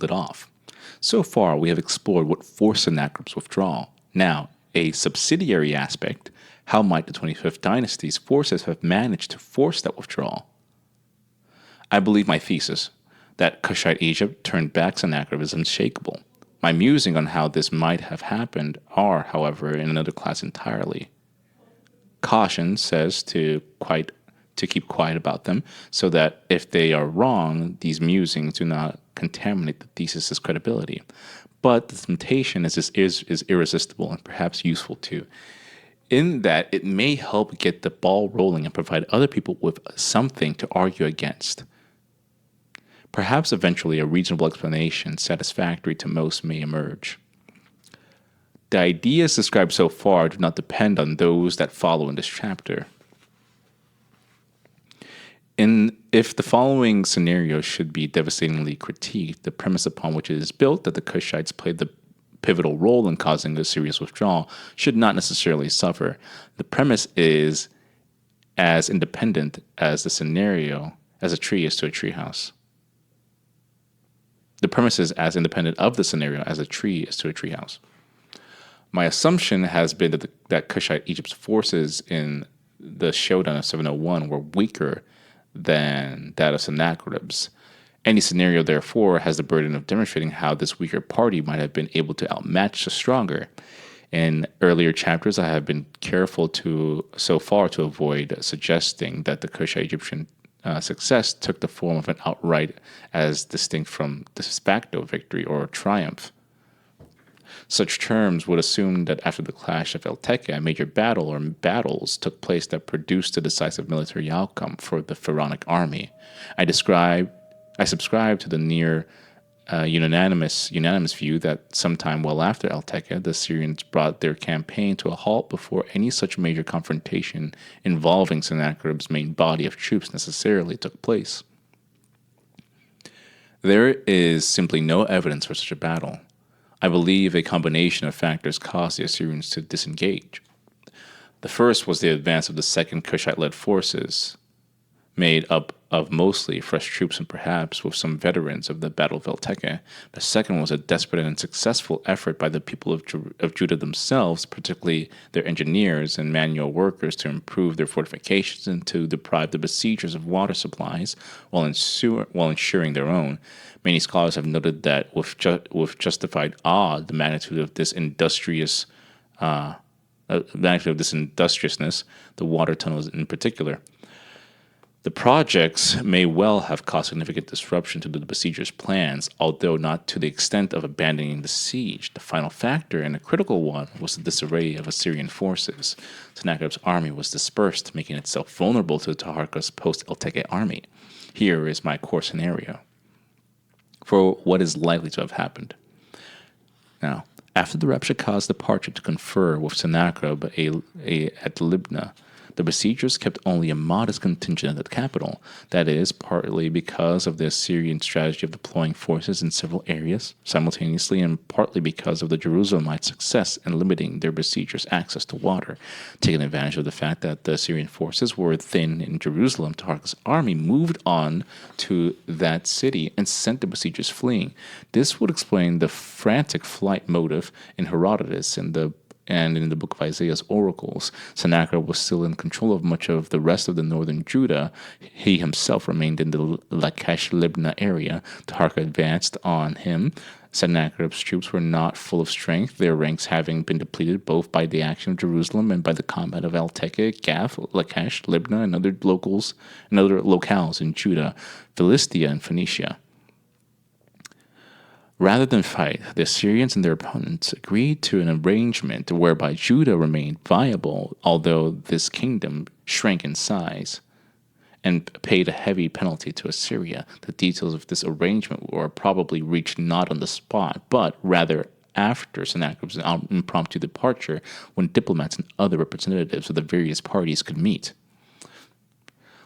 it off. So far, we have explored what forced Sennacherib's withdrawal. Now, a subsidiary aspect, how might the 25th dynasty's forces have managed to force that withdrawal? I believe my thesis, that Kushite Egypt turned back Sennacherib, is unshakable. My musing on how this might have happened are, however, in another class entirely. Caution says to keep quiet about them, so that if they are wrong, these musings do not contaminate the thesis's credibility. But the temptation is irresistible and perhaps useful too, in that it may help get the ball rolling and provide other people with something to argue against. Perhaps eventually a reasonable explanation satisfactory to most may emerge. The ideas described so far do not depend on those that follow in this chapter. If the following scenario should be devastatingly critiqued, the premise upon which it is built, that the Kushites played the pivotal role in causing a serious withdrawal, should not necessarily suffer. The premise is as independent as the scenario as a tree is to a treehouse. The premise is as independent of the scenario as a tree is to a treehouse. My assumption has been that Kushite Egypt's forces in the showdown of 701 were weaker than that of Sennacherib's. Any scenario, therefore, has the burden of demonstrating how this weaker party might have been able to outmatch the stronger. In earlier chapters, I have been careful so far to avoid suggesting that the Kushite Egyptian success took the form of an outright as distinct from de facto victory or triumph. Such terms would assume that after the clash of El Teke, a major battle or battles took place that produced a decisive military outcome for the pharaonic army. I subscribe to the near unanimous view that sometime well after El Teke, the Syrians brought their campaign to a halt before any such major confrontation involving Sennacherib's main body of troops necessarily took place. There is simply no evidence for such a battle. I believe a combination of factors caused the Assyrians to disengage. The first was the advance of the second Kushite-led forces, made up of mostly fresh troops and perhaps with some veterans of the Battle of El Teke. The second was a desperate and successful effort by the people of Judah themselves, particularly their engineers and manual workers, to improve their fortifications and to deprive the besiegers of water supplies while ensuring their own. Many scholars have noted that with justified awe, the magnitude of this industriousness, the water tunnels in particular. The projects may well have caused significant disruption to the besiegers' plans, although not to the extent of abandoning the siege. The final factor, and a critical one, was the disarray of Assyrian forces. Sennacherib's army was dispersed, making itself vulnerable to Taharka's post-El Teke army. Here is my core scenario for what is likely to have happened. Now, after the Rabshakeh's departure to confer with Sennacherib at Libnah, the besiegers kept only a modest contingent at the capital. That is, partly because of the Assyrian strategy of deploying forces in several areas simultaneously, and partly because of the Jerusalemite success in limiting their besiegers' access to water. Taking advantage of the fact that the Assyrian forces were thin in Jerusalem, Taharka's army moved on to that city and sent the besiegers fleeing. This would explain the frantic flight motive in Herodotus and in the book of Isaiah's oracles. Sennacherib was still in control of much of the rest of the northern Judah. He himself remained in the Lachish-Libnah area. Taharka advanced on him. Sennacherib's troops were not full of strength, their ranks having been depleted both by the action of Jerusalem and by the combat of El Teke, Gath, Lachish, Libnah, and other locales in Judah, Philistia, and Phoenicia. Rather than fight, the Assyrians and their opponents agreed to an arrangement whereby Judah remained viable, although this kingdom shrank in size, and paid a heavy penalty to Assyria. The details of this arrangement were probably reached not on the spot, but rather after Sennacherib's impromptu departure, when diplomats and other representatives of the various parties could meet.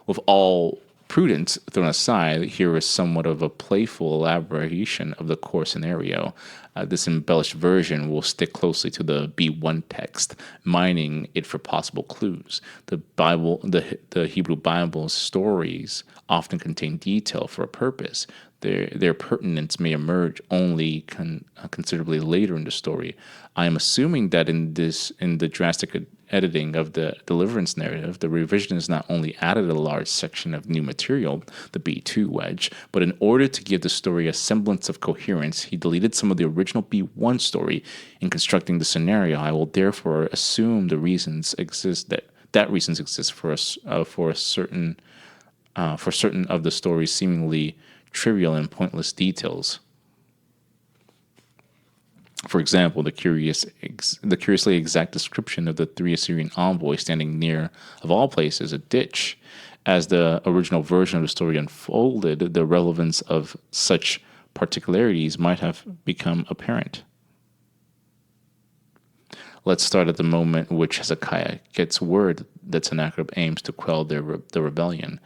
With all prudence thrown aside, here is somewhat of a playful elaboration of the core scenario. This embellished version will stick closely to the B1 text, mining it for possible clues. The Hebrew Bible's stories often contain detail for a purpose. Their pertinence may emerge only considerably later in the story. I am assuming that in the drastic editing of the deliverance narrative, the revisionist not only added a large section of new material, the B2 wedge, but in order to give the story a semblance of coherence, he deleted some of the original B1 story in constructing the scenario. I will therefore assume the reasons exist that reasons exist for certain of the story's seemingly trivial and pointless details. For example, the curiously exact description of the three Assyrian envoys standing near, of all places, a ditch. As the original version of the story unfolded, the relevance of such particularities might have become apparent. Let's start at the moment in which Hezekiah gets word that Sennacherib aims to quell the rebellion.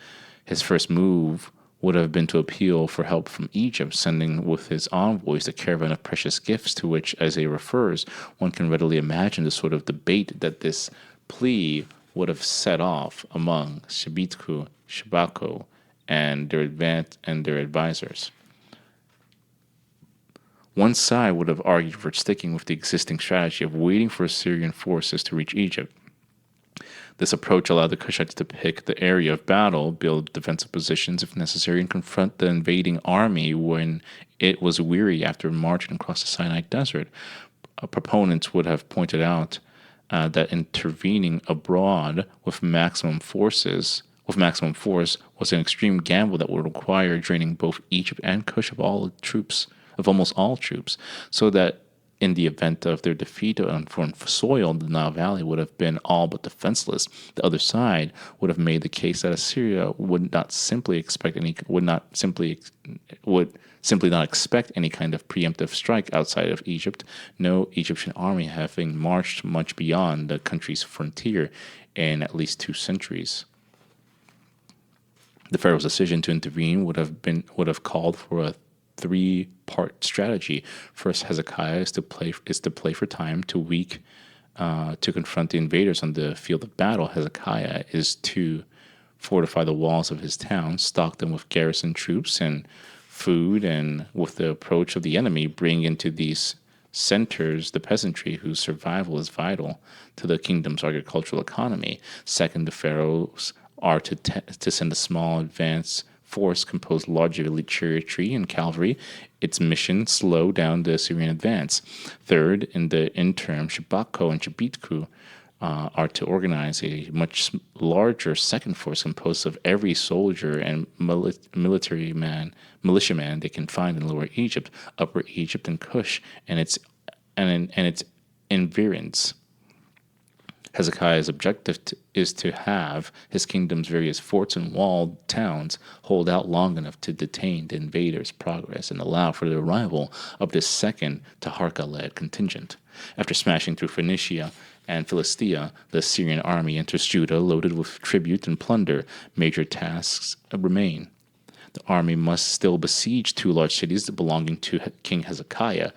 His first move would have been to appeal for help from Egypt, sending with his envoys a caravan of precious gifts, to which, as he refers, one can readily imagine the sort of debate that this plea would have set off among Chpt, Shabako, and their advisors. One side would have argued for sticking with the existing strategy of waiting for Assyrian forces to reach Egypt. This approach allowed the Cushites to pick the area of battle, build defensive positions if necessary, and confront the invading army when it was weary after marching across the Sinai Desert. Proponents would have pointed out that intervening abroad with maximum force was an extreme gamble that would require draining both Egypt and Cush of almost all troops, so that in the event of their defeat on foreign soil, the Nile Valley would have been all but defenseless. The other side would have made the case that Assyria would simply not expect any kind of preemptive strike outside of Egypt. No Egyptian army having marched much beyond the country's frontier in at least 2 centuries. The Pharaoh's decision to intervene would have called for a 3-part strategy. First, Hezekiah is to play for time to confront the invaders on the field of battle. Hezekiah is to fortify the walls of his town, stock them with garrison troops and food, and with the approach of the enemy, bring into these centers the peasantry whose survival is vital to the kingdom's agricultural economy. Second, the pharaohs are to send a small advance force composed largely of elite chariotry and cavalry. Its mission slow down the Assyrian advance. Third, in the interim, Shabako and Chpt are to organize a much larger second force composed of every soldier and militiaman they can find in Lower Egypt, Upper Egypt, and Cush, and its environs. Hezekiah's objective is to have his kingdom's various forts and walled towns hold out long enough to detain the invaders' progress and allow for the arrival of this second Taharka-led contingent. After smashing through Phoenicia and Philistia, the Assyrian army enters Judah loaded with tribute and plunder. Major tasks remain. The army must still besiege 2 large cities belonging to King Hezekiah,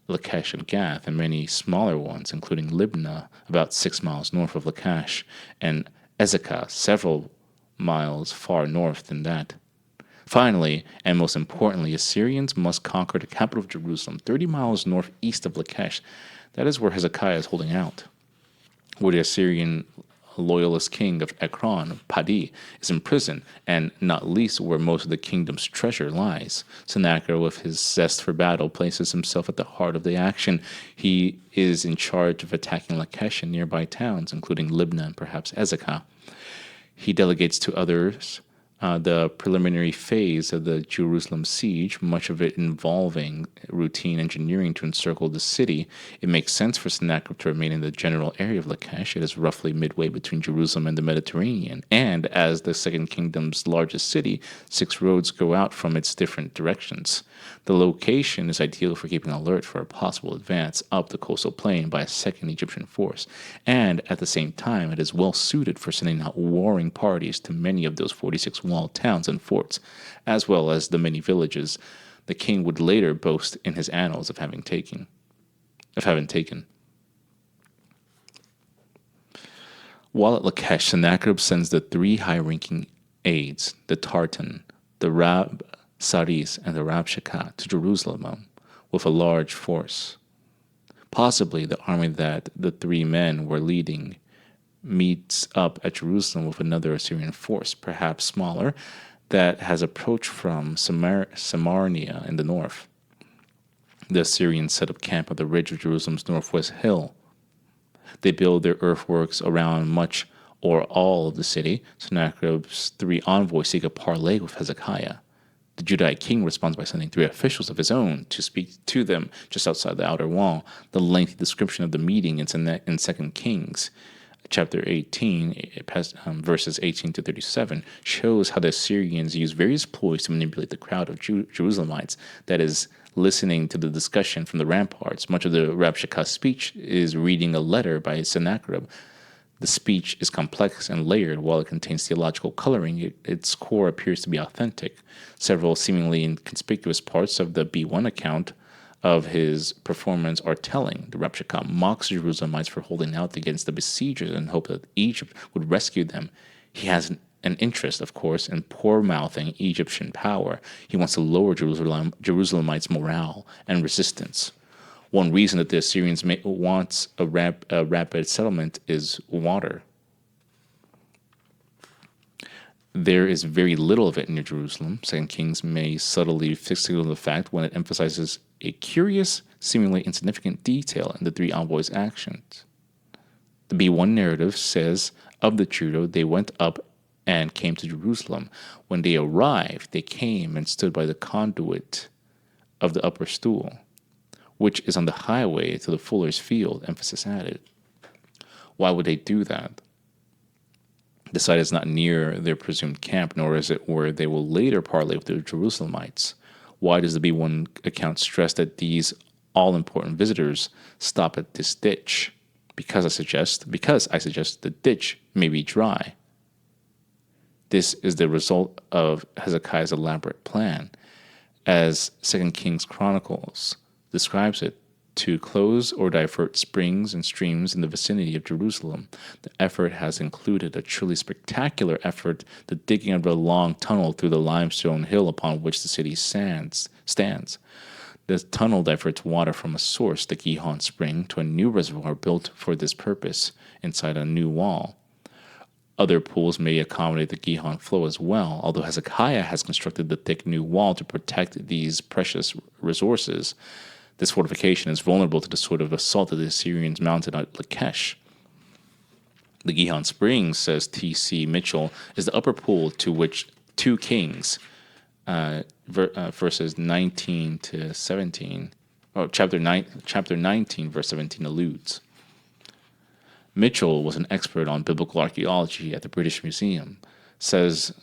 Lachish and Gath, and many smaller ones, including Libnah, about 6 miles north of Lachish, and Ezekah, several miles far north than that. Finally, and most importantly, Assyrians must conquer the capital of Jerusalem, 30 miles northeast of Lachish. That is where Hezekiah is holding out. Where the Assyrian loyalist king of Ekron, Padi, is in prison, and not least where most of the kingdom's treasure lies. Sennacherib, with his zest for battle, places himself at the heart of the action. He is in charge of attacking Lachish and nearby towns, including Libnah and perhaps Ezekah. He delegates to others the preliminary phase of the Jerusalem siege, much of it involving routine engineering to encircle the city. It makes sense for Sennacherib to remain in the general area of Lachish. It is roughly midway between Jerusalem and the Mediterranean, and as the Second Kingdom's largest city, 6 roads go out from its different directions. The location is ideal for keeping alert for a possible advance up the coastal plain by a second Egyptian force, and at the same time, it is well suited for sending out warring parties to many of those 46 walled towns and forts, as well as the many villages the king would later boast in his annals of having taken. While at Lachish, Sennacherib sends the 3 high-ranking aides, the Tartan, the Saris, and the Rabshakeh to Jerusalem with a large force. Possibly the army that the three men were leading meets up at Jerusalem with another Assyrian force, perhaps smaller, that has approached from Samaria in the north. The Assyrians set up camp on the ridge of Jerusalem's northwest hill. They build their earthworks around much or all of the city. Sennacherib's three envoys seek a parley with Hezekiah. The Judahite king responds by sending three officials of his own to speak to them just outside the outer wall. The lengthy description of the meeting in 2 Kings chapter 18, verses 18 to 37, shows how the Assyrians use various ploys to manipulate the crowd of Jerusalemites that is listening to the discussion from the ramparts. Much of the Rabshakeh speech is reading a letter by Sennacherib. The speech is complex and layered. While it contains theological coloring, its core appears to be authentic. Several seemingly inconspicuous parts of the B1 account of his performance are telling. The Rabshakeh mocks the Jerusalemites for holding out against the besiegers in hope that Egypt would rescue them. He has an interest, of course, in poor-mouthing Egyptian power. He wants to lower Jerusalemites' morale and resistance. One reason that the Assyrians want a rapid settlement is water. There is very little of it in Jerusalem. 2 Kings may subtly signal the fact when it emphasizes a curious, seemingly insignificant detail in the three envoys' actions. The B1 narrative says of the trio, they went up and came to Jerusalem. When they arrived, they came and stood by the conduit of the upper stool, which is on the highway to the fuller's field, emphasis added. Why would they do that? The site is not near their presumed camp, nor is it where they will later parley with the Jerusalemites. Why does the B1 account stress that these all-important visitors stop at this ditch? Because I suggest the ditch may be dry. This is the result of Hezekiah's elaborate plan, as 2 Kings Chronicles describes it, to close or divert springs and streams in the vicinity of Jerusalem. The effort has included a truly spectacular effort, the digging of a long tunnel through the limestone hill upon which the city stands. The tunnel diverts water from a source, the Gihon Spring, to a new reservoir built for this purpose inside a new wall. Other pools may accommodate the Gihon flow as well, although Hezekiah has constructed the thick new wall to protect these precious resources. This fortification is vulnerable to the sort of assault that the Assyrians mounted at Lachish. The Gihon Springs, says T.C. Mitchell, is the upper pool to which 2 Kings, verses 19 to 17, chapter 19, verse 17 alludes. Mitchell was an expert on biblical archaeology at the British Museum. Says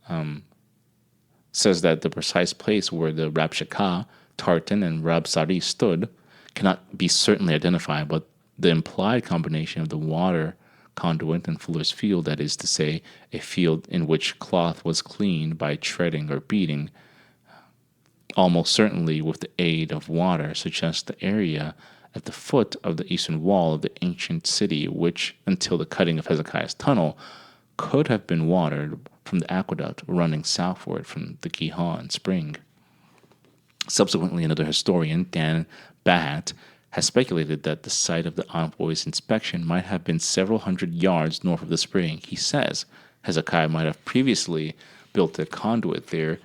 that the precise place where the Rabshakeh, Tartan, and Rabsari stood cannot be certainly identified, but the implied combination of the water conduit and fuller's field, that is to say, a field in which cloth was cleaned by treading or beating, almost certainly with the aid of water, suggests the area at the foot of the eastern wall of the ancient city, which, until the cutting of Hezekiah's tunnel, could have been watered from the aqueduct running southward from the Gihon Spring. Subsequently, another historian, Dan Bahat, has speculated that the site of the envoy's inspection might have been several hundred yards north of the spring. He says Hezekiah might have previously built a conduit there,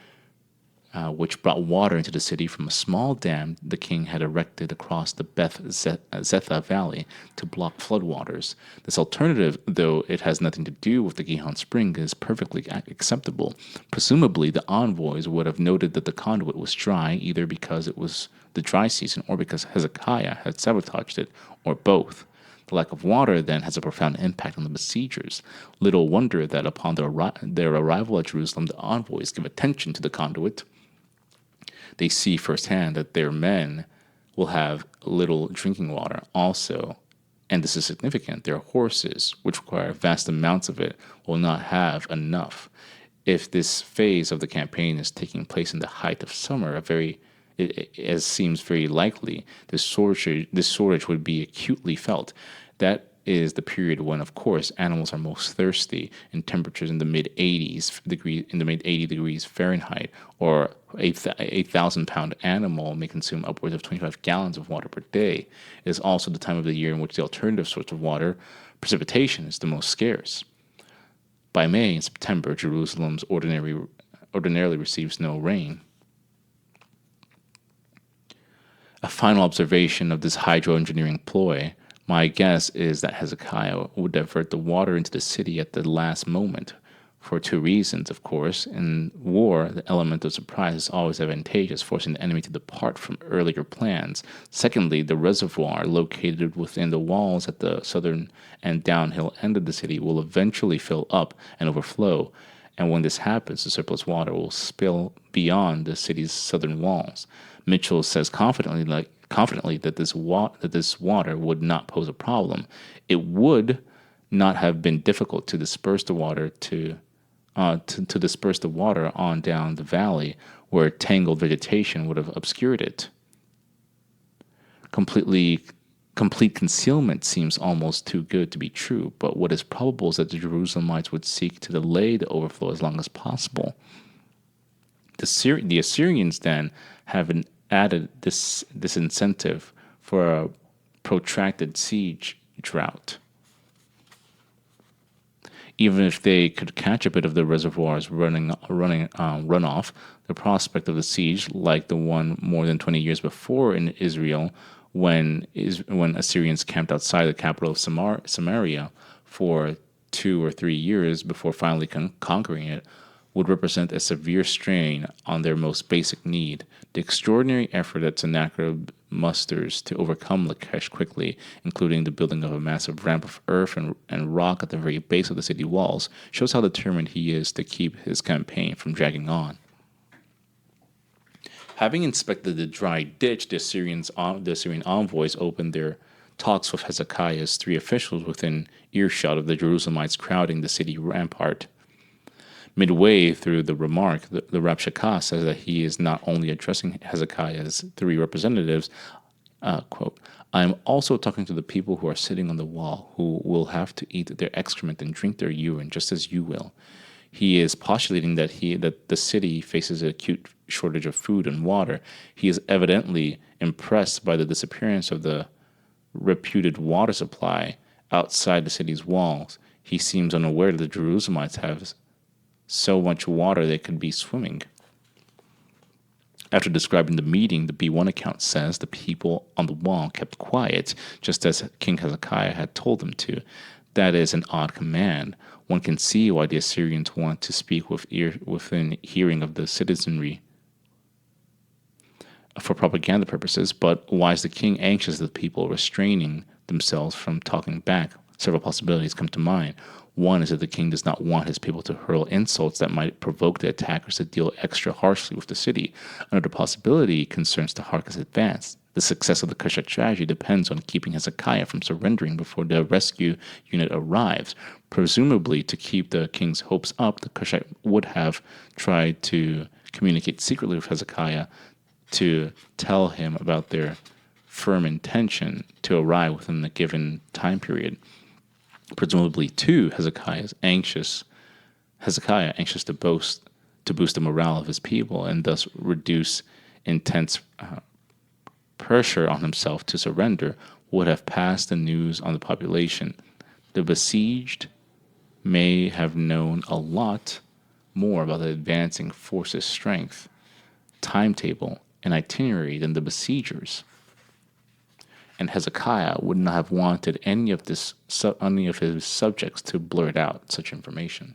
which brought water into the city from a small dam the king had erected across the Beth Zetha Valley to block floodwaters. This alternative, though it has nothing to do with the Gihon Spring, is perfectly acceptable. Presumably, the envoys would have noted that the conduit was dry, either because it was the dry season or because Hezekiah had sabotaged it, or both. The lack of water, then, has a profound impact on the besiegers. Little wonder that upon their arrival at Jerusalem, the envoys give attention to the conduit. They see firsthand that their men will have little drinking water also, and this is significant. Their horses, which require vast amounts of it, will not have enough. If this phase of the campaign is taking place in the height of summer, it seems very likely this shortage would be acutely felt. That is the period when, of course, animals are most thirsty, and temperatures in the mid 80 degrees Fahrenheit, or 8,000-pound animal may consume upwards of 25 gallons of water per day. It is also the time of the year in which the alternative source of water, precipitation, is the most scarce. By May and September, Jerusalem ordinarily receives no rain. A final observation of this hydroengineering ploy: my guess is that Hezekiah would divert the water into the city at the last moment, for two reasons, of course. In war, the element of surprise is always advantageous, forcing the enemy to depart from earlier plans. Secondly, the reservoir located within the walls at the southern and downhill end of the city will eventually fill up and overflow, and when this happens, the surplus water will spill beyond the city's southern walls. Mitchell says confidently that this water would not pose a problem. It would not have been difficult to disperse the water to disperse the water on down the valley, where tangled vegetation would have obscured it. Complete concealment seems almost too good to be true, but what is probable is that the Jerusalemites would seek to delay the overflow as long as possible. The Assyrians then have added this incentive for a protracted siege drought. Even if they could catch a bit of the reservoirs runoff, the prospect of the siege, like the one more than 20 years before in Israel, when Assyrians camped outside the capital of Samaria for 2 or 3 years before finally conquering it, would represent a severe strain on their most basic need. The extraordinary effort that Sennacherib musters to overcome Lachish quickly, including the building of a massive ramp of earth and rock at the very base of the city walls, shows how determined he is to keep his campaign from dragging on. Having inspected the dry ditch, the Assyrian envoys opened their talks with Hezekiah's 3 officials within earshot of the Jerusalemites crowding the city rampart. Midway through the remark, the Rabshakeh says that he is not only addressing Hezekiah's 3 representatives, quote, "I am also talking to the people who are sitting on the wall, who will have to eat their excrement and drink their urine, just as you will." He is postulating that the city faces an acute shortage of food and water. He is evidently impressed by the disappearance of the reputed water supply outside the city's walls. He seems unaware that the Jerusalemites have so much water they could be swimming. After describing the meeting, the B1 account says the people on the wall kept quiet, just as King Hezekiah had told them to. That is an odd command. One can see why the Assyrians want to speak within hearing of the citizenry for propaganda purposes, but why is the king anxious that the people restraining themselves from talking back? Several possibilities come to mind. One is that the king does not want his people to hurl insults that might provoke the attackers to deal extra harshly with the city. Another possibility concerns the Harkis advance. The success of the Cushite strategy depends on keeping Hezekiah from surrendering before the rescue unit arrives. Presumably, to keep the king's hopes up, the Cushite would have tried to communicate secretly with Hezekiah to tell him about their firm intention to arrive within the given time period. Presumably, too, Hezekiah anxious to boost the morale of his people and thus reduce intense pressure on himself to surrender, would have passed the news on the population. The besieged may have known a lot more about the advancing force's strength, timetable, and itinerary than the besiegers. And Hezekiah would not have wanted any of his subjects to blurt out such information.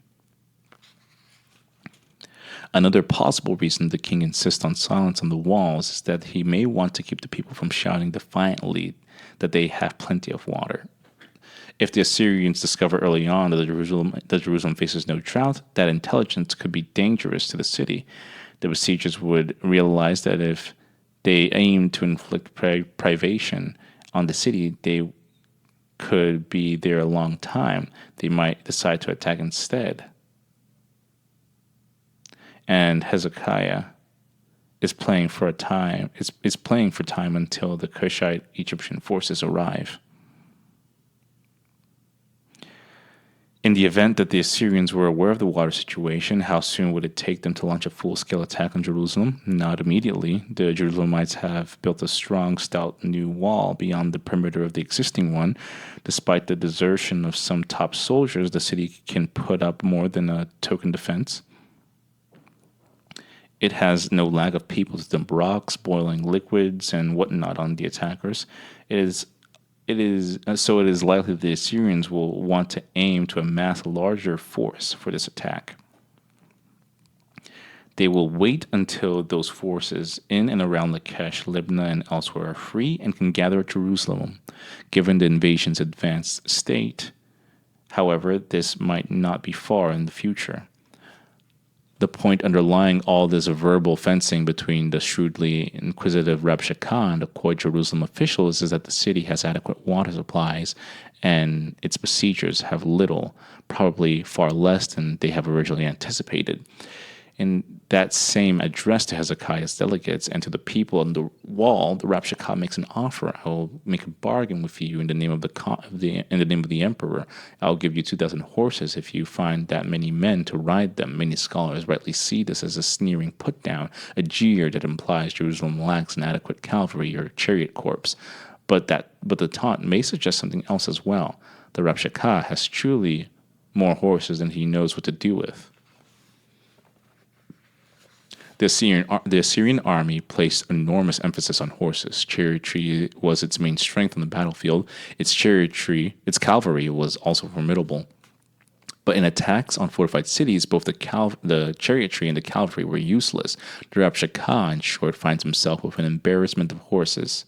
Another possible reason the king insists on silence on the walls is that he may want to keep the people from shouting defiantly that they have plenty of water. If the Assyrians discover early on that Jerusalem faces no drought, that intelligence could be dangerous to the city. The besiegers would realize that if they aim to inflict privation on the city, they could be there a long time. They might decide to attack instead. And Hezekiah is playing for time until the Cushite Egyptian forces arrive. In the event that the Assyrians were aware of the water situation, how soon would it take them to launch a full-scale attack on Jerusalem? Not immediately. The Jerusalemites have built a strong, stout new wall beyond the perimeter of the existing one. Despite the desertion of some top soldiers, the city can put up more than a token defense. It has no lack of people to dump rocks, boiling liquids, and whatnot on the attackers. It is likely the Assyrians will want to aim to amass a larger force for this attack. They will wait until those forces in and around Lachish, Libnah, and elsewhere are free and can gather at Jerusalem. Given the invasion's advanced state, however, this might not be far in the future. The point underlying all this verbal fencing between the shrewdly inquisitive Rabshakeh and the coy Jerusalem officials is that the city has adequate water supplies and its besiegers have little, probably far less than they have originally anticipated. In that same address to Hezekiah's delegates and to the people on the wall, the Rabshakeh makes an offer. I will make a bargain with you in the name of the emperor. I'll give you 2,000 horses if you find that many men to ride them. Many scholars rightly see this as a sneering put-down, a jeer that implies Jerusalem lacks an adequate cavalry or chariot corps. But the taunt may suggest something else as well. The Rabshakeh has truly more horses than he knows what to do with. The Assyrian army placed enormous emphasis on horses. Chariotry was its main strength on the battlefield. Its cavalry was also formidable. But in attacks on fortified cities, both the chariotry and the cavalry were useless. The Rabshakeh, in short, finds himself with an embarrassment of horses.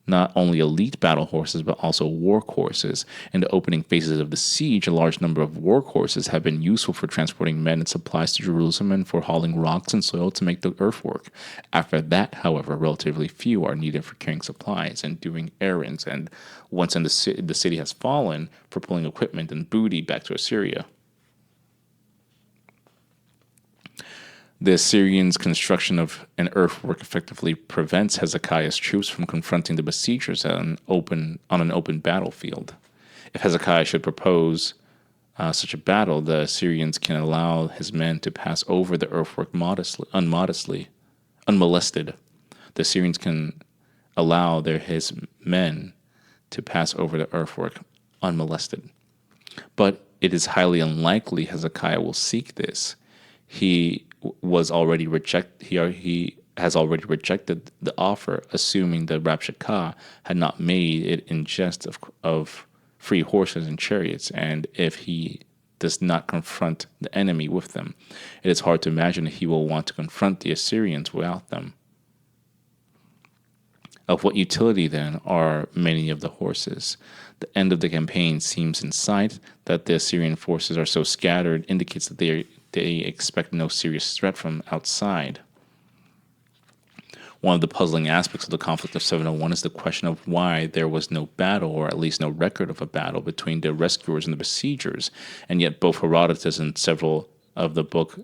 Not only elite battle horses, but also war horses. In the opening phases of the siege, a large number of war horses have been useful for transporting men and supplies to Jerusalem and for hauling rocks and soil to make the earthwork. After that, however, relatively few are needed for carrying supplies and doing errands, and once the city has fallen, for pulling equipment and booty back to Assyria. The Assyrians' construction of an earthwork effectively prevents Hezekiah's troops from confronting the besiegers on an open battlefield. If Hezekiah should propose such a battle, the Assyrians can allow his men to pass over the earthwork unmolested. The Assyrians can allow his men to pass over the earthwork unmolested. But it is highly unlikely Hezekiah will seek this. He has already rejected the offer, assuming that Rabshakeh had not made it in jest of free horses and chariots, and if he does not confront the enemy with them, it is hard to imagine that he will want to confront the Assyrians without them. Of what utility, then, are many of the horses? The end of the campaign seems in sight. That the Assyrian forces are so scattered indicates that they expect no serious threat from outside. One of the puzzling aspects of the conflict of 701 is the question of why there was no battle, or at least no record of a battle, between the rescuers and the besiegers, and yet both Herodotus and several of the book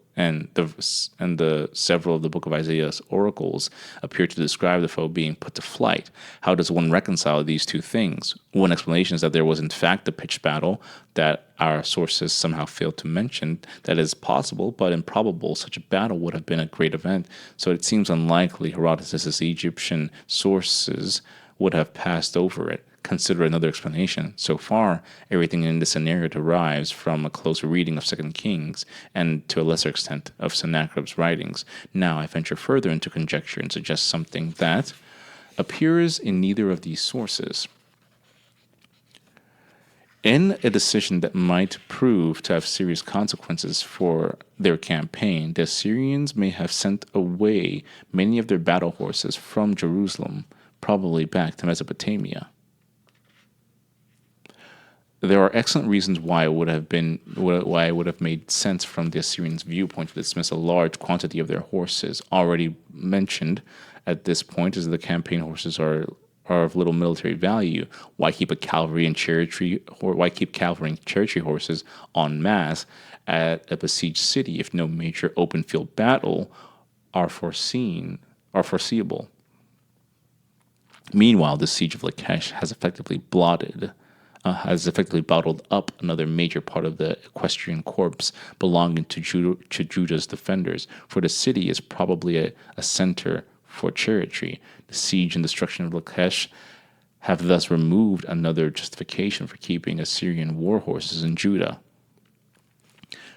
several of the book of Isaiah's oracles appear to describe the foe being put to flight. How does one reconcile these two things? One explanation is that there was in fact a pitched battle that our sources somehow failed to mention. That is possible, but improbable. Such a battle would have been a great event, so it seems unlikely Herodotus' Egyptian sources would have passed over it. Consider another explanation. So far, everything in this scenario derives from a close reading of 2 Kings and, to a lesser extent, of Sennacherib's writings. Now I venture further into conjecture and suggest something that appears in neither of these sources. In a decision that might prove to have serious consequences for their campaign, the Assyrians may have sent away many of their battle horses from Jerusalem, probably back to Mesopotamia. There are excellent reasons why it would have made sense from the Assyrians' viewpoint to dismiss a large quantity of their horses. Already mentioned at this point is that the campaign horses are of little military value. Why keep cavalry and chariotry horses en masse at a besieged city if no major open field battle are foreseeable? Meanwhile, the siege of Lachish has effectively blotted has effectively bottled up another major part of the equestrian corps belonging to Judah's defenders, for the city is probably a center for chariotry. The siege and destruction of Lachish have thus removed another justification for keeping Assyrian war horses in Judah.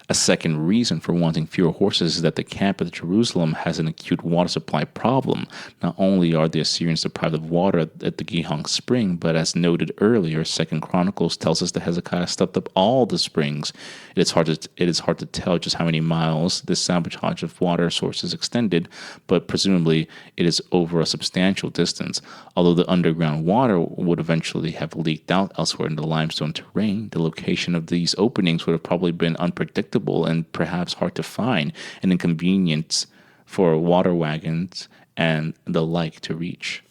A second reason for wanting fewer horses is that the camp at Jerusalem has an acute water supply problem. Not only are the Assyrians deprived of water at the Gihon spring, but as noted earlier, Second Chronicles tells us that Hezekiah stopped up all the springs. It is hard to tell just how many miles this sabotage of water sources extended, but presumably it is over a substantial distance. Although the underground water would eventually have leaked out elsewhere in the limestone terrain, the location of these openings would have probably been unpredictable and perhaps hard to find, an inconvenience for water wagons and the like to reach.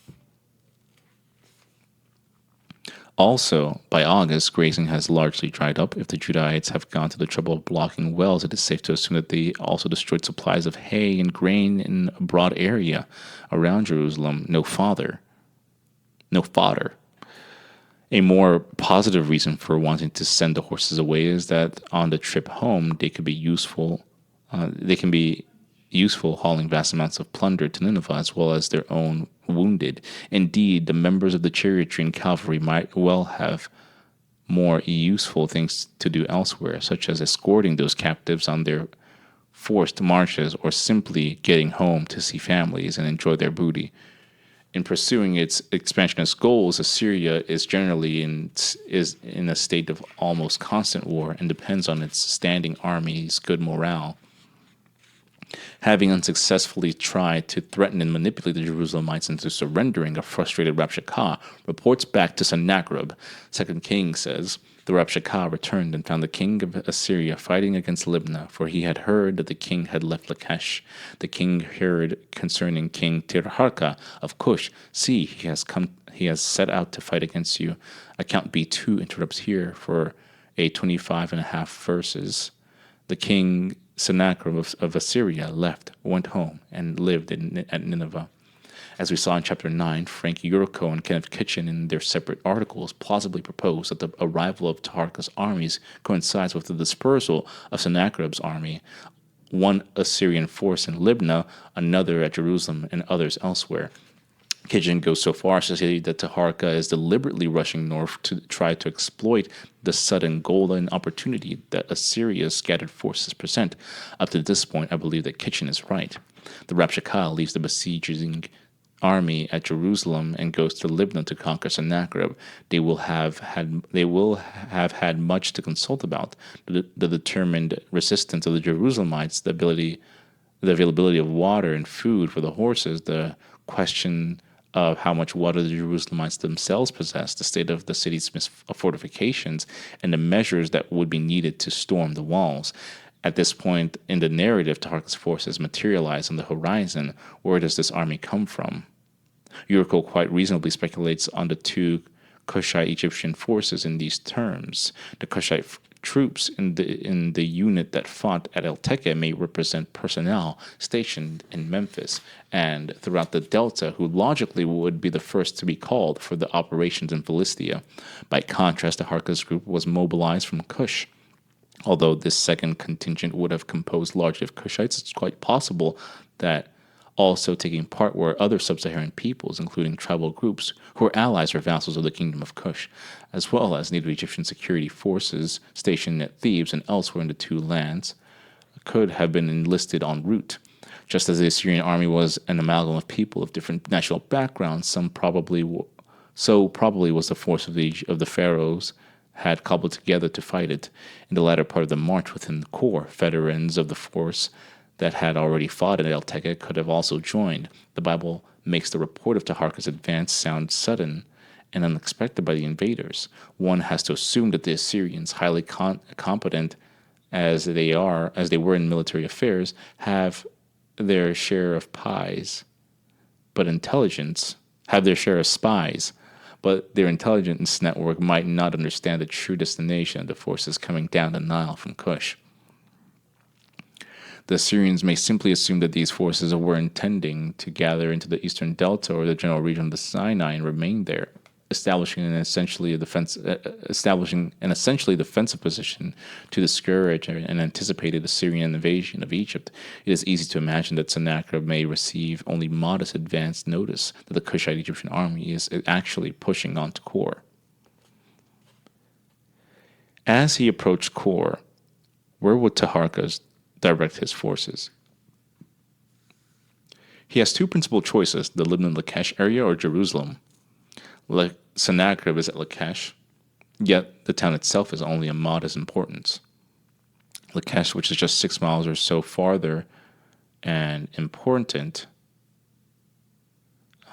Also, by August, grazing has largely dried up. If the Judahites have gone to the trouble of blocking wells, it is safe to assume that they also destroyed supplies of hay and grain in a broad area around Jerusalem. No fodder. A more positive reason for wanting to send the horses away is that on the trip home, they could be useful. They can be useful hauling vast amounts of plunder to Nineveh as well as their own wounded. Indeed, the members of the chariotry and cavalry might well have more useful things to do elsewhere, such as escorting those captives on their forced marches or simply getting home to see families and enjoy their booty. In pursuing its expansionist goals, Assyria is generally in a state of almost constant war and depends on its standing army's good morale. Having unsuccessfully tried to threaten and manipulate the Jerusalemites into surrendering, a frustrated Rabshakeh reports back to Sennacherib. 2 Kings says, the Rabshakeh returned and found the king of Assyria fighting against Libnah, for he had heard that the king had left Lachish. The king heard concerning King Tirhakah of Cush, see, he has set out to fight against you. Account B2 interrupts here for a 25.5 verses. The king Sennacherib of Assyria went home, and lived at Nineveh. As we saw in Chapter 9, Frank Yurko and Kenneth Kitchen in their separate articles plausibly propose that the arrival of Taharka's armies coincides with the dispersal of Sennacherib's army, one Assyrian force in Libnah, another at Jerusalem, and others elsewhere. Kitchen goes so far as to say that Taharka is deliberately rushing north to try to exploit the sudden golden opportunity that Assyria's scattered forces present. Up to this point, I believe that Kitchen is right. The Rabshakeh leaves the besieging army at Jerusalem and goes to Libnah to conquer Sennacherib. They will have had much to consult about: the determined resistance of the Jerusalemites, the availability of water and food for the horses, the question of how much water the Jerusalemites themselves possess, the state of the city's fortifications, and the measures that would be needed to storm the walls. At this point in the narrative, Taharka's forces materialize on the horizon. Where does this army come from? Yurko quite reasonably speculates on the two Cushite Egyptian forces in these terms. The Cushite troops in the unit that fought at El Teke may represent personnel stationed in Memphis and throughout the Delta, who logically would be the first to be called for the operations in Philistia. By contrast, Taharka's group was mobilized from Cush. Although this second contingent would have composed largely of Cushites, it's quite possible that also taking part were other sub-Saharan peoples, including tribal groups who were allies or vassals of the kingdom of Cush, as well as native Egyptian security forces stationed at Thebes and elsewhere in the two lands could have been enlisted en route. Just as the Assyrian army was an amalgam of people of different national backgrounds, probably was the force of the pharaohs had cobbled together to fight it. In the latter part of the march within the corps, veterans of the force that had already fought at El Teke could have also joined. The Bible makes the report of Taharka's advance sound sudden and unexpected by the invaders. One has to assume that the Assyrians, highly competent as they were in military affairs, have their share of spies, but their intelligence network might not understand the true destination of the forces coming down the Nile from Cush. The Assyrians may simply assume that these forces were intending to gather into the eastern delta or the general region of the Sinai and remain there. establishing an essentially defensive position to discourage an anticipated Assyrian invasion of Egypt, it is easy to imagine that Sennacherib may receive only modest advance notice that the Cushite Egyptian army is actually pushing on to Kor. As he approached Kor, where would Taharka direct his forces? He has two principal choices: the Libna-Lachish area or Jerusalem. Sennacherib is at Lachish, yet the town itself is only of modest importance. Lachish, which is just 6 miles or so farther and important,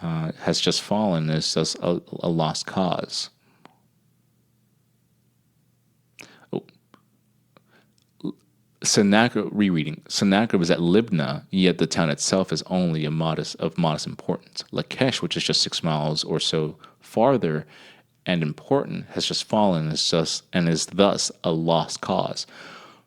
has just fallen and is thus a lost cause. Sennacherib is at Libna, yet the town itself is only of modest importance. Lachish, which is just 6 miles or so farther and important, has just fallen and is thus a lost cause.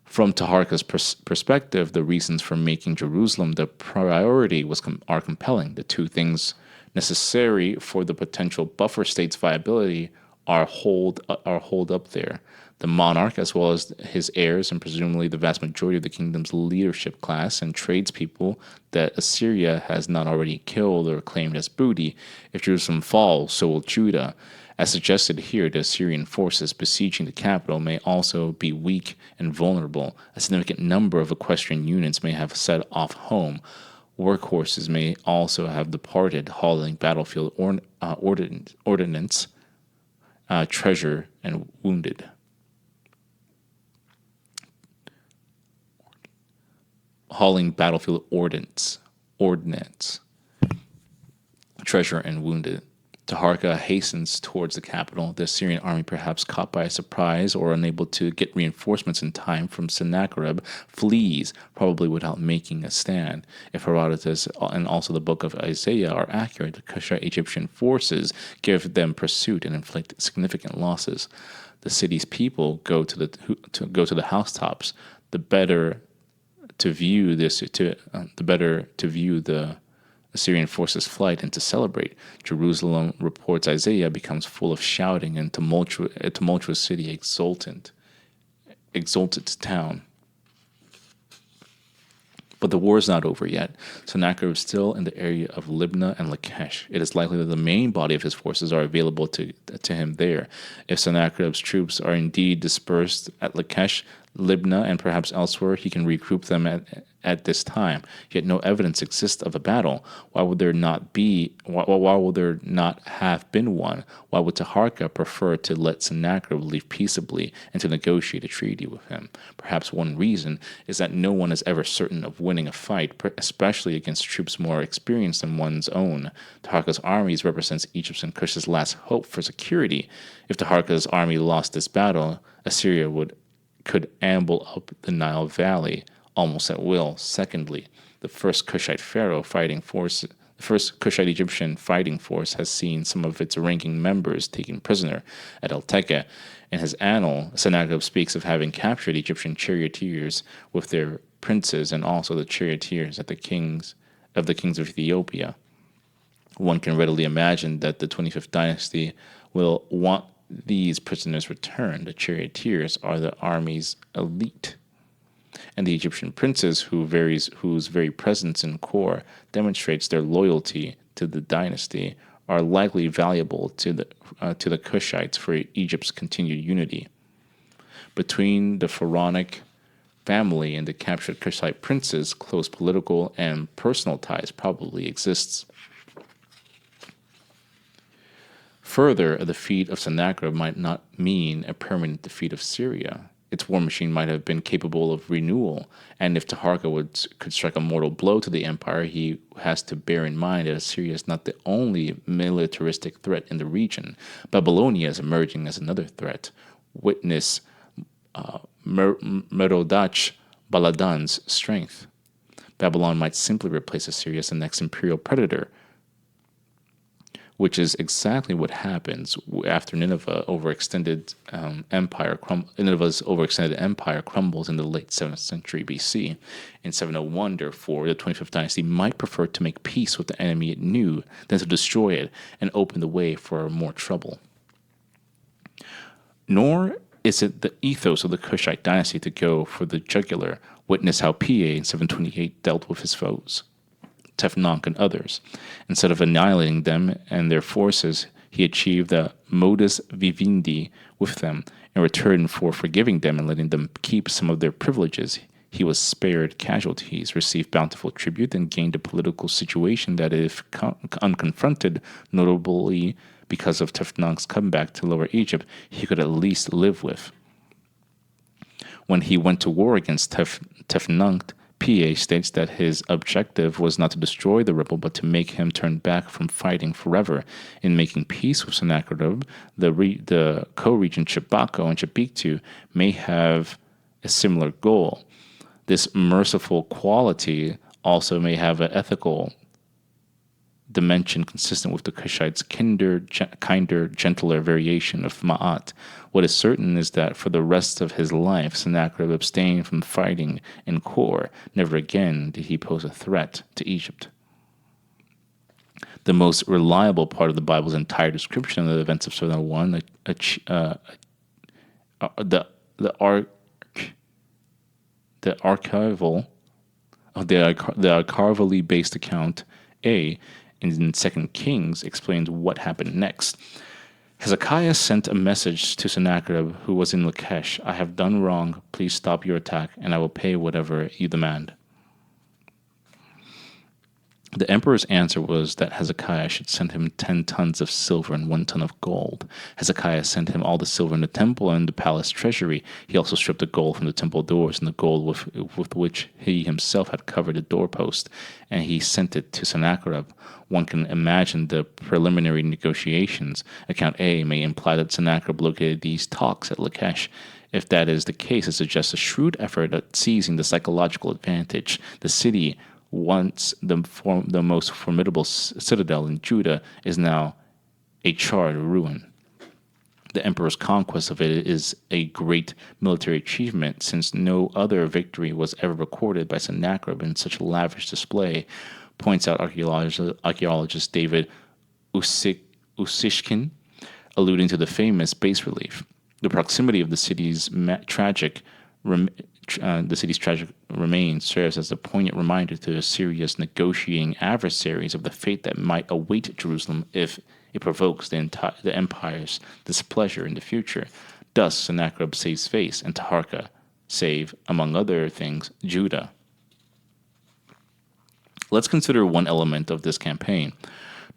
From Taharka's perspective, the reasons for making Jerusalem the priority are compelling. The two things necessary for the potential buffer state's viability are holed up there: the monarch, as well as his heirs, and presumably the vast majority of the kingdom's leadership class and tradespeople that Assyria has not already killed or claimed as booty. If Jerusalem falls, so will Judah. As suggested here, the Assyrian forces besieging the capital may also be weak and vulnerable. A significant number of equestrian units may have set off home. Workhorses may also have departed, hauling battlefield ordnance, treasure, and wounded. Hauling battlefield ordnance, treasure, and wounded. Taharka hastens towards the capital. The Assyrian army, perhaps caught by surprise or unable to get reinforcements in time from Sennacherib, flees, probably without making a stand. If Herodotus and also the book of Isaiah are accurate, the Cushite Egyptian forces give them pursuit and inflict significant losses. The city's people go to the housetops, the better to view the Assyrian forces' flight and to celebrate. Jerusalem, reports Isaiah, becomes full of shouting and a tumultuous city, exultant town. But the war is not over yet. Sennacherib is still in the area of Libna and Lachish. It is likely that the main body of his forces are available to him there. If Sennacherib's troops are indeed dispersed at Lachish, Libna, and perhaps elsewhere, he can regroup them at this time. Yet no evidence exists of a battle. Why would there not have been one? Why would Taharka prefer to let Sennacherib leave peaceably and to negotiate a treaty with him? Perhaps one reason is that no one is ever certain of winning a fight, especially against troops more experienced than one's own. Taharka's armies represents Egypt's and Kush's last hope for security. If Taharka's army lost this battle, Assyria could amble up the Nile Valley almost at will. Secondly, the first Kushite Egyptian fighting force has seen some of its ranking members taken prisoner at El Teke. In his annal, Sennacherib speaks of having captured Egyptian charioteers with their princes and also the charioteers of the kings of Ethiopia. One can readily imagine that the 25th dynasty will want these prisoners returned. The charioteers are the army's elite, and the Egyptian princes, whose very presence in Kor demonstrates their loyalty to the dynasty, are likely valuable to the Kushites for Egypt's continued unity. Between the pharaonic family and the captured Kushite princes, close political and personal ties probably exists. Further, a defeat of Sennacherib might not mean a permanent defeat of Syria. Its war machine might have been capable of renewal, and if Taharka could strike a mortal blow to the empire, he has to bear in mind that Assyria is not the only militaristic threat in the region. Babylonia is emerging as another threat. Witness Merodach Baladan's strength. Babylon might simply replace Assyria as the next imperial predator. which is exactly what happens after Nineveh's overextended empire crumbles in the late 7th century BC. In 701, therefore, the 25th dynasty might prefer to make peace with the enemy it knew than to destroy it and open the way for more trouble. Nor is it the ethos of the Kushite dynasty to go for the jugular. Witness how Pa in 728 dealt with his foes, Tefnonc and others. Instead of annihilating them and their forces, he achieved the modus vivendi with them. In return for forgiving them and letting them keep some of their privileges, he was spared casualties, received bountiful tribute, and gained a political situation that, if unconfronted, notably because of Tefnonc's comeback to Lower Egypt, he could at least live with. When he went to war against Tefnonc, Pa states that his objective was not to destroy the rebel, but to make him turn back from fighting forever. In making peace with Sennacherib, the co-regent Shabako and Chpt may have a similar goal. This merciful quality also may have an ethical dimension consistent with the Kushites' kinder, gentler variation of Ma'at. What is certain is that for the rest of his life, Sennacherib abstained from fighting in Kor. Never again did he pose a threat to Egypt. The most reliable part of the Bible's entire description of the events of 701, the archivally based account A in 2 Kings explains what happened next. Hezekiah sent a message to Sennacherib, who was in Lachish. I have done wrong. Please stop your attack, and I will pay whatever you demand. The emperor's answer was that Hezekiah should send him 10 tons of silver and 1 ton of gold. Hezekiah sent him all the silver in the temple and the palace treasury. He also stripped the gold from the temple doors and the gold with which he himself had covered the doorpost, and he sent it to Sennacherib. One can imagine the preliminary negotiations. Account A may imply that Sennacherib located these talks at Lachish. If that is the case, it suggests a shrewd effort at seizing the psychological advantage. The city, once the most formidable citadel in Judah, is now a charred ruin. The emperor's conquest of it is a great military achievement, since no other victory was ever recorded by Sennacherib in such lavish display, points out archaeologist David Usishkin, alluding to the famous bas relief. The proximity of the city's tragic remains serves as a poignant reminder to Assyria's negotiating adversaries of the fate that might await Jerusalem if it provokes the empire's displeasure in the future. Thus, Sennacherib saves face, and Taharka save, among other things, Judah. Let's consider one element of this campaign.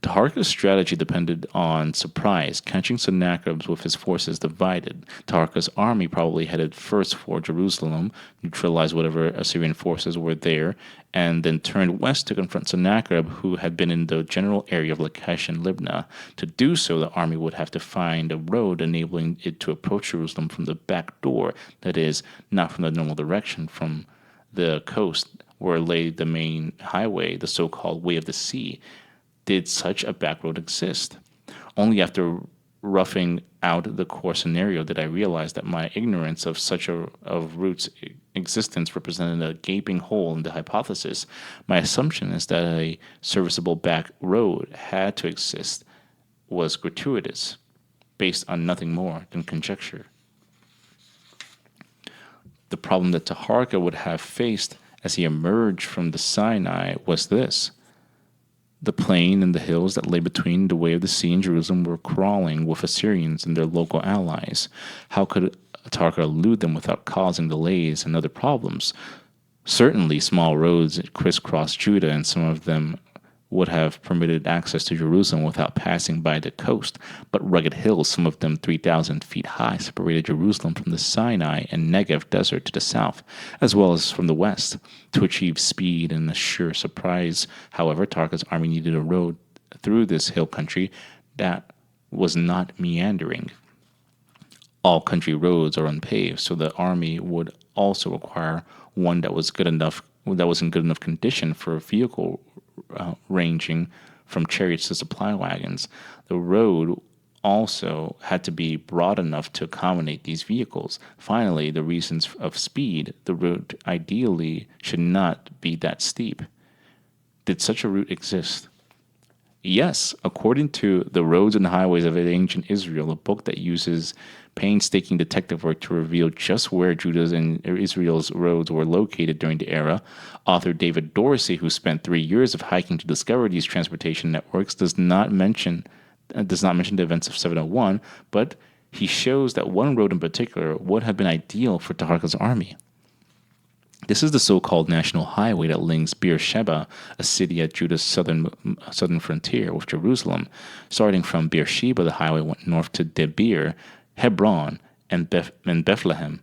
Taharka's strategy depended on surprise, catching Sennacherib with his forces divided. Taharka's army probably headed first for Jerusalem, neutralized whatever Assyrian forces were there, and then turned west to confront Sennacherib, who had been in the general area of Lachish and Libnah. To do so, the army would have to find a road enabling it to approach Jerusalem from the back door, that is, not from the normal direction from the coast where lay the main highway, the so-called Way of the Sea. Did such a back road exist? Only after roughing out the core scenario did I realize that my ignorance of such a route's existence represented a gaping hole in the hypothesis. My assumption is that a serviceable back road had to exist was gratuitous, based on nothing more than conjecture. The problem that Taharka would have faced as he emerged from the Sinai was this. The plain and the hills that lay between the Way of the Sea and Jerusalem were crawling with Assyrians and their local allies. How could Taharka elude them without causing delays and other problems? Certainly, small roads crisscrossed Judah, and some of them would have permitted access to Jerusalem without passing by the coast, but rugged hills, some of them 3,000 feet high, separated Jerusalem from the Sinai and Negev desert to the south, as well as from the west. To achieve speed and a sure surprise, however, Taharka's army needed a road through this hill country that was not meandering. All country roads are unpaved, so the army would also require one that was in good enough condition for vehicle ranging from chariots to supply wagons. The road also had to be broad enough to accommodate these vehicles. Finally, the reasons of speed, the route ideally should not be that steep. Did such a route exist? Yes, according to The Roads and Highways of Ancient Israel, a book that uses painstaking detective work to reveal just where Judah's and Israel's roads were located during the era, author David Dorsey, who spent 3 years of hiking to discover these transportation networks, does not mention the events of 701, but he shows that one road in particular would have been ideal for Taharka's army. This is the so-called National Highway that links Beersheba, a city at Judah's southern frontier, with Jerusalem. Starting from Beersheba, the highway went north to Debir, Hebron, and Bethlehem.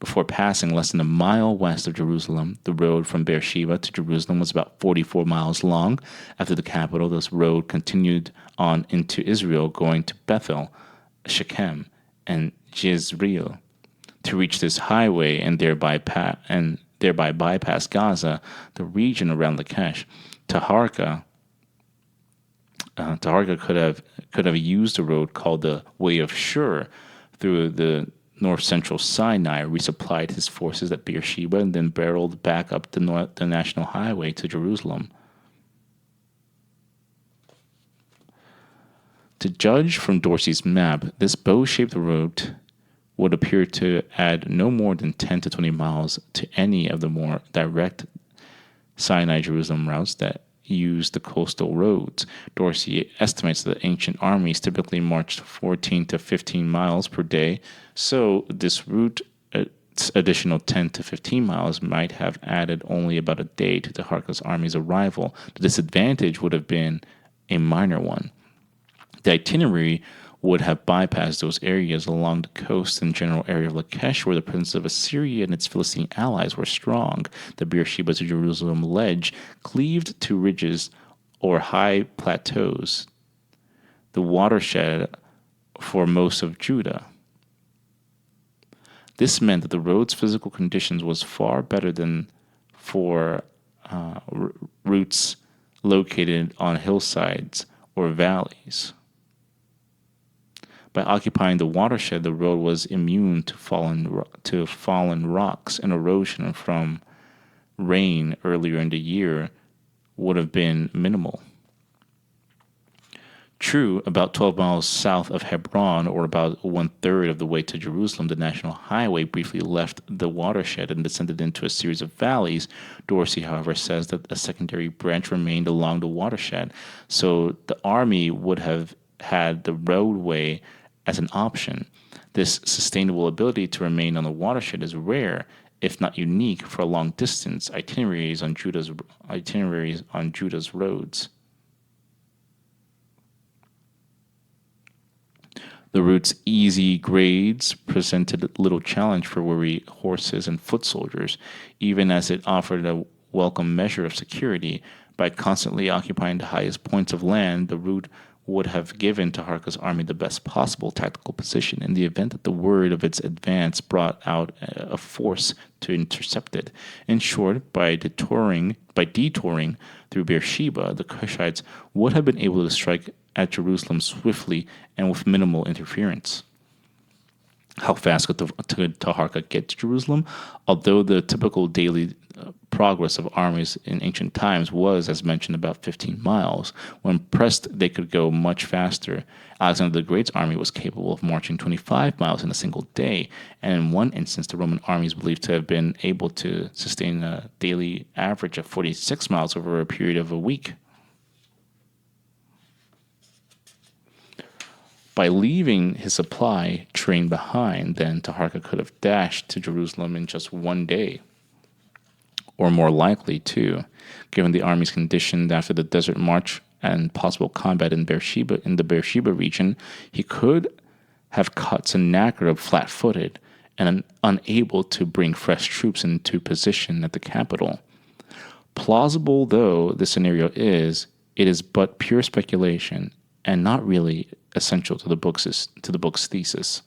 Before passing less than a mile west of Jerusalem, the road from Beersheba to Jerusalem was about 44 miles long. After the capital, this road continued on into Israel, going to Bethel, Shechem, and Jezreel. To reach this highway and thereby bypass Gaza, the region around Lachish, Taharka could have used a road called the Way of Shur through the north-central Sinai, resupplied his forces at Beersheba, and then barreled back up the national highway to Jerusalem. To judge from Dorsey's map, this bow-shaped route would appear to add no more than 10 to 20 miles to any of the more direct Sinai-Jerusalem routes that use the coastal roads. Dorsey estimates that ancient armies typically marched 14 to 15 miles per day, so this route, additional 10 to 15 miles, might have added only about a day to Taharka's army's arrival. The disadvantage would have been a minor one. The itinerary would have bypassed those areas along the coast and general area of Lachish, where the presence of Assyria and its Philistine allies were strong. The Beersheba to Jerusalem ledge cleaved to ridges or high plateaus, the watershed for most of Judah. This meant that the road's physical conditions was far better than for routes located on hillsides or valleys. By occupying the watershed, the road was immune to fallen rocks, and erosion from rain earlier in the year would have been minimal. True, about 12 miles south of Hebron, or about 1/3 of the way to Jerusalem, the national highway briefly left the watershed and descended into a series of valleys. Dorsey, however, says that a secondary branch remained along the watershed, so the army would have had the roadway as an option. This sustainable ability to remain on the watershed is rare, if not unique, for long distance itineraries on Judah's roads. The route's easy grades presented little challenge for weary horses and foot soldiers, even as it offered a welcome measure of security. By constantly occupying the highest points of land, the route would have given Taharka's army the best possible tactical position in the event that the word of its advance brought out a force to intercept it. In short, by detouring through Beersheba, the Cushites would have been able to strike at Jerusalem swiftly and with minimal interference. How fast could Taharka get to Jerusalem? Although the typical daily progress of armies in ancient times was, as mentioned, about 15 miles, when pressed they could go much faster. Alexander the Great's army was capable of marching 25 miles in a single day, and in one instance the Roman army is believed to have been able to sustain a daily average of 46 miles over a period of a week. By leaving his supply train behind, then Taharka could have dashed to Jerusalem in just one day. Or more likely, too, given the army's condition after the desert march and possible combat in the Beersheba region, he could have caught Sennacherib flat-footed and unable to bring fresh troops into position at the capital. Plausible though this scenario is, it is but pure speculation and not really essential to the book's thesis.